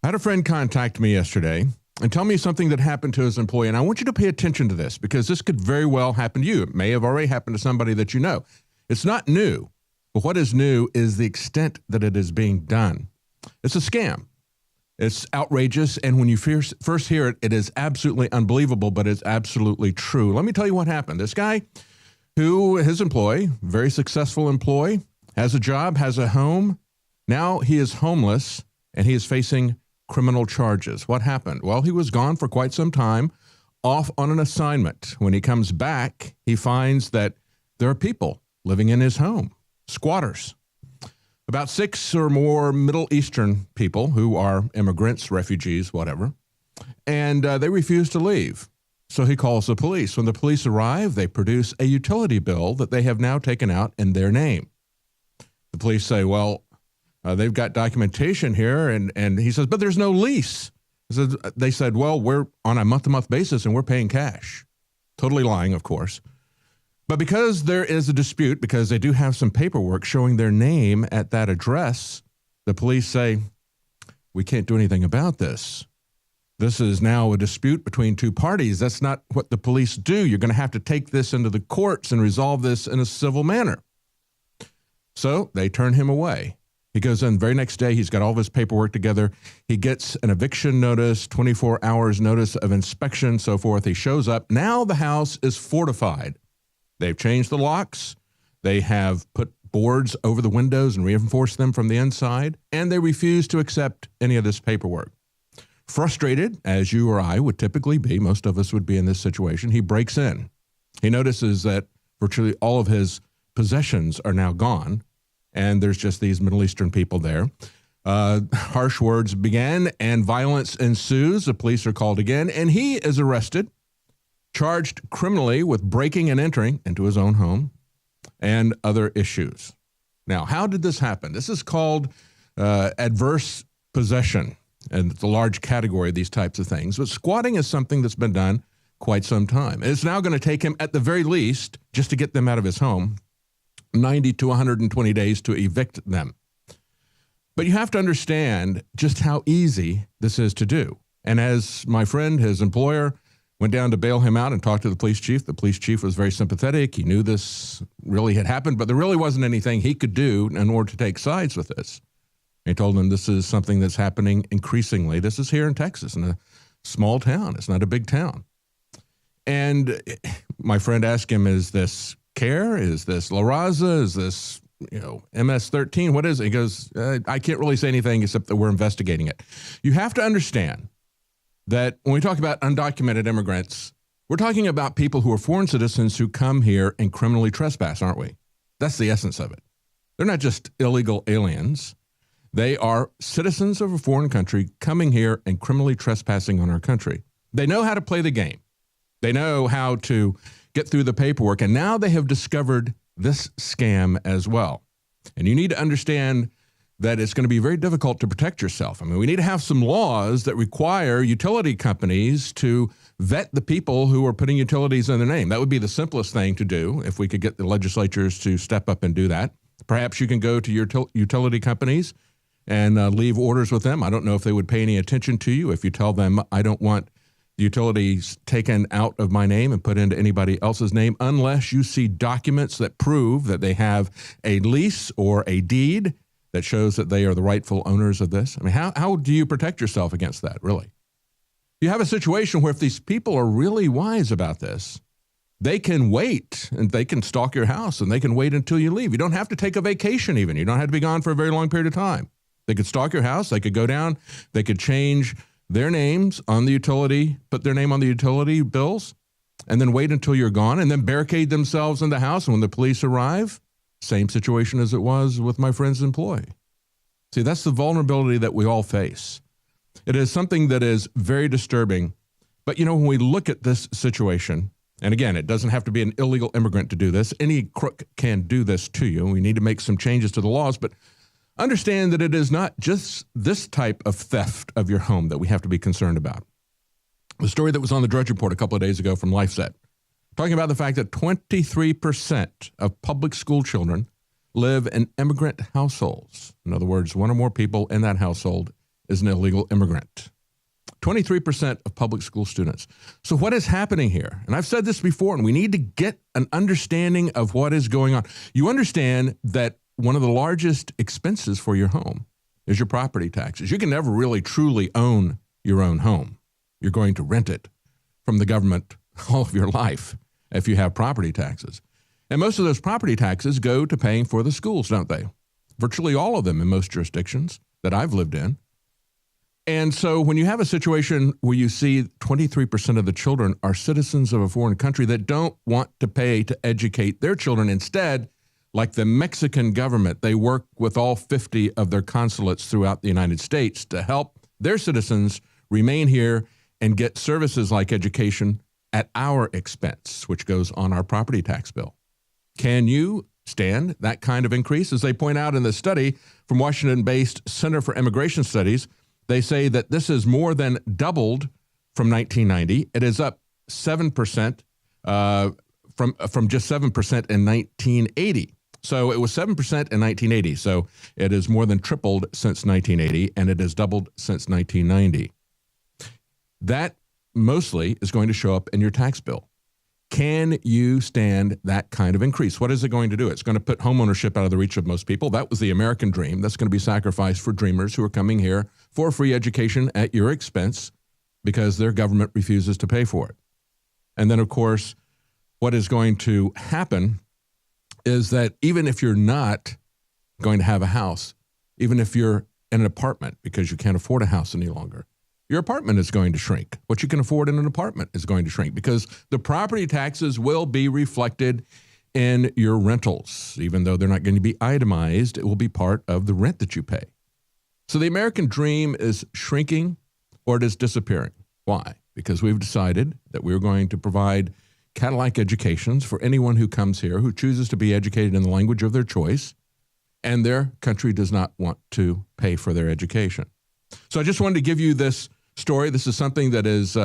I had a friend contact me yesterday and tell me something that happened to his employee. And I want you to pay attention to this because this could very well happen to you. It may have already happened to somebody that you know. It's not new, but what is new is the extent that it is being done. It's a scam. It's outrageous. And when you first hear it, it is absolutely unbelievable, but it's absolutely true. Let me tell you what happened. This guy his employee, very successful employee, has a job, has a home. Now he is homeless and he is facing criminal charges. What happened? Well, he was gone for quite some time, off on an assignment. When he comes back, he finds that there are people living in his home, squatters. About 6 or more Middle Eastern people who are immigrants, refugees, whatever, and they refuse to leave. So he calls the police. When the police arrive, they produce a utility bill that they have now taken out in their name. The police say, well, they've got documentation here, and he says, but there's no lease. They said, well, we're on a month-to-month basis, and we're paying cash. Totally lying, of course. But because there is a dispute, because they do have some paperwork showing their name at that address, the police say, we can't do anything about this. This is now a dispute between two parties. That's not what the police do. You're going to have to take this into the courts and resolve this in a civil manner. So they turn him away. He goes in the very next day. He's got all of his paperwork together. He gets an eviction notice, 24 hours notice of inspection, so forth. He shows up. Now the house is fortified. They've changed the locks. They have put boards over the windows and reinforced them from the inside, and they refuse to accept any of this paperwork. Frustrated, as you or I would typically be, most of us would be in this situation, he breaks in. He notices that virtually all of his possessions are now gone, and there's just these Middle Eastern people there. Harsh words began, and violence ensues. The police are called again, and he is arrested, charged criminally with breaking and entering into his own home and other issues. Now, how did this happen? This is called adverse possession, and it's a large category of these types of things. But squatting is something that's been done quite some time. It's now going to take him, at the very least, just to get them out of his home, 90 to 120 days to evict them. But you have to understand just how easy this is to do. And as my friend, his employer, went down to bail him out and talked to the police chief was very sympathetic. He knew this really had happened, but there really wasn't anything he could do in order to take sides with this. He told him this is something that's happening increasingly. This is here in Texas, in a small town. It's not a big town. And my friend asked him, is this CARE? Is this La Raza? Is this, MS-13? What is it? He goes, I can't really say anything except that we're investigating it. You have to understand that when we talk about undocumented immigrants, we're talking about people who are foreign citizens who come here and criminally trespass, aren't we? That's the essence of it. They're not just illegal aliens. They are citizens of a foreign country coming here and criminally trespassing on our country. They know how to play the game. They know how to get through the paperwork, and now they have discovered this scam as well. And you need to understand that it's going to be very difficult to protect yourself. I mean, we need to have some laws that require utility companies to vet the people who are putting utilities in their name. That would be the simplest thing to do if we could get the legislatures to step up and do that. Perhaps you can go to your utility companies and leave orders with them. I don't know if they would pay any attention to you if you tell them, I don't want utilities taken out of my name and put into anybody else's name unless you see documents that prove that they have a lease or a deed that shows that they are the rightful owners of this. I mean, how do you protect yourself against that, really? You have a situation where if these people are really wise about this, they can wait and they can stalk your house and they can wait until you leave. You don't have to take a vacation even. You don't have to be gone for a very long period of time. They could stalk your house. They could go down. They could change their names on the utility, put their name on the utility bills, and then wait until you're gone and then barricade themselves in the house. And when the police arrive, same situation as it was with my friend's employee. See, that's the vulnerability that we all face. It is something that is very disturbing. But, when we look at this situation, and again, it doesn't have to be an illegal immigrant to do this. Any crook can do this to you. We need to make some changes to the laws, but understand that it is not just this type of theft of your home that we have to be concerned about. The story that was on the Drudge Report a couple of days ago from LifeSet, talking about the fact that 23% of public school children live in immigrant households. In other words, one or more people in that household is an illegal immigrant. 23% of public school students. So what is happening here? And I've said this before, and we need to get an understanding of what is going on. You understand that one of the largest expenses for your home is your property taxes. You can never really truly own your own home. You're going to rent it from the government all of your life if you have property taxes. And most of those property taxes go to paying for the schools, don't they? Virtually all of them in most jurisdictions that I've lived in. And so when you have a situation where you see 23% of the children are citizens of a foreign country that don't want to pay to educate their children, instead, like the Mexican government, they work with all 50 of their consulates throughout the United States to help their citizens remain here and get services like education at our expense, which goes on our property tax bill. Can you stand that kind of increase? As they point out in the study from Washington-based Center for Immigration Studies, they say that this is more than doubled from 1990. It is up 7% from just 7% in 1980. So it was 7% in 1980. So it has more than tripled since 1980, and it has doubled since 1990. That mostly is going to show up in your tax bill. Can you stand that kind of increase? What is it going to do? It's going to put homeownership out of the reach of most people. That was the American dream. That's going to be sacrificed for dreamers who are coming here for free education at your expense because their government refuses to pay for it. And then, of course, what is going to happen is that even if you're not going to have a house, even if you're in an apartment because you can't afford a house any longer, your apartment is going to shrink. What you can afford in an apartment is going to shrink because the property taxes will be reflected in your rentals. Even though they're not going to be itemized, it will be part of the rent that you pay. So the American dream is shrinking or it is disappearing. Why? Because we've decided that we're going to provide Cadillac educations for anyone who comes here who chooses to be educated in the language of their choice, and their country does not want to pay for their education. So I just wanted to give you this story. This is something that has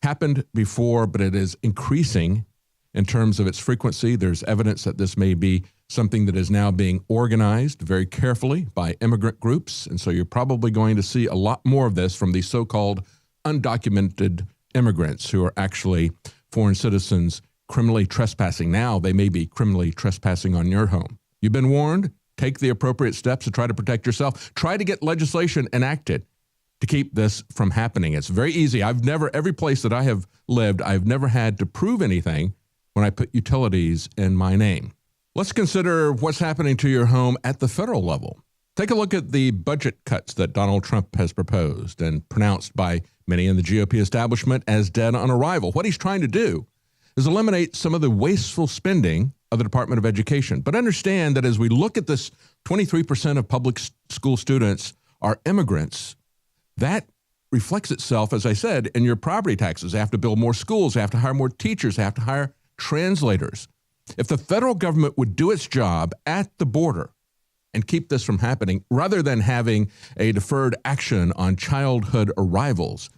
happened before, but it is increasing in terms of its frequency. There's evidence that this may be something that is now being organized very carefully by immigrant groups. And so you're probably going to see a lot more of this from these so-called undocumented immigrants who are actually foreign citizens criminally trespassing. Now they may be criminally trespassing on your home. You've been warned. Take the appropriate steps to try to protect yourself. Try to get legislation enacted to keep this from happening. It's very easy. Every place that I have lived, I've never had to prove anything when I put utilities in my name. Let's consider what's happening to your home at the federal level. Take a look at the budget cuts that Donald Trump has proposed and pronounced by many in the GOP establishment as dead on arrival. What he's trying to do is eliminate some of the wasteful spending of the Department of Education. But understand that as we look at this, 23% of public school students are immigrants. That reflects itself, as I said, in your property taxes. They have to build more schools. They have to hire more teachers. They have to hire translators. If the federal government would do its job at the border and keep this from happening, rather than having a deferred action on childhood arrivals,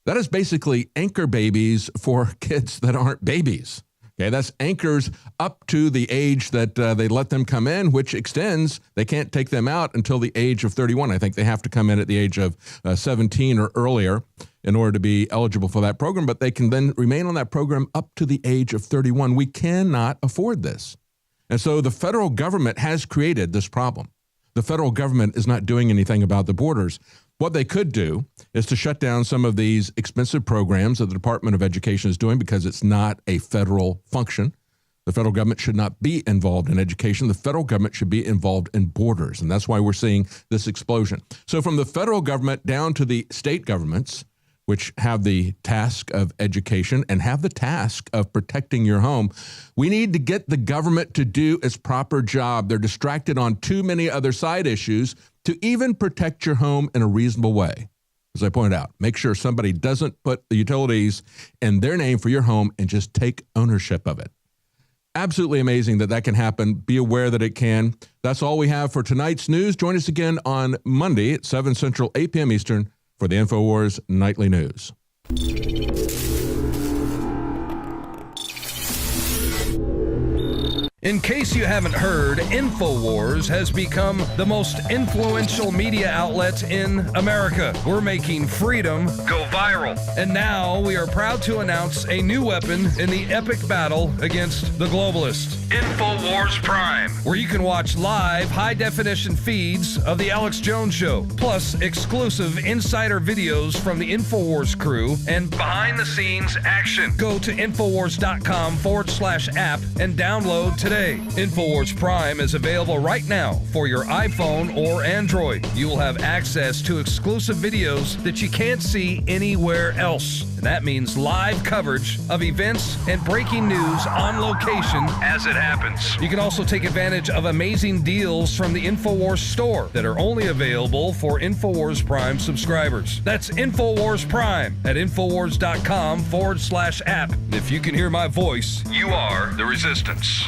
that is basically anchor babies for kids that aren't babies. Okay, that's anchors up to the age that they let them come in, which extends. They can't take them out until the age of 31. I think they have to come in at the age of 17 or earlier in order to be eligible for that program, but they can then remain on that program up to the age of 31. We cannot afford this. And so the federal government has created this problem. The federal government is not doing anything about the borders. What they could do is to shut down some of these expensive programs that the Department of Education is doing because it's not a federal function. The federal government should not be involved in education. The federal government should be involved in borders, and that's why we're seeing this explosion. So from the federal government down to the state governments, which have the task of education and have the task of protecting your home, we need to get the government to do its proper job. They're distracted on too many other side issues to even protect your home in a reasonable way. As I pointed out, make sure somebody doesn't put the utilities in their name for your home and just take ownership of it. Absolutely amazing that that can happen. Be aware that it can. That's all we have for tonight's news. Join us again on Monday at 7 Central, 8 p.m. Eastern for the InfoWars Nightly News. In case you haven't heard, InfoWars has become the most influential media outlet in America. We're making freedom go viral. And now we are proud to announce a new weapon in the epic battle against the globalists. InfoWars Prime, where you can watch live high-definition feeds of The Alex Jones Show, plus exclusive insider videos from the InfoWars crew and behind-the-scenes action. Go to Infowars.com/app and download today. InfoWars Prime is available right now for your iPhone or Android. You will have access to exclusive videos that you can't see anywhere else. And that means live coverage of events and breaking news on location as it happens. You can also take advantage of amazing deals from the InfoWars store that are only available for InfoWars Prime subscribers. That's InfoWars Prime at Infowars.com/app. If you can hear my voice, you are the resistance.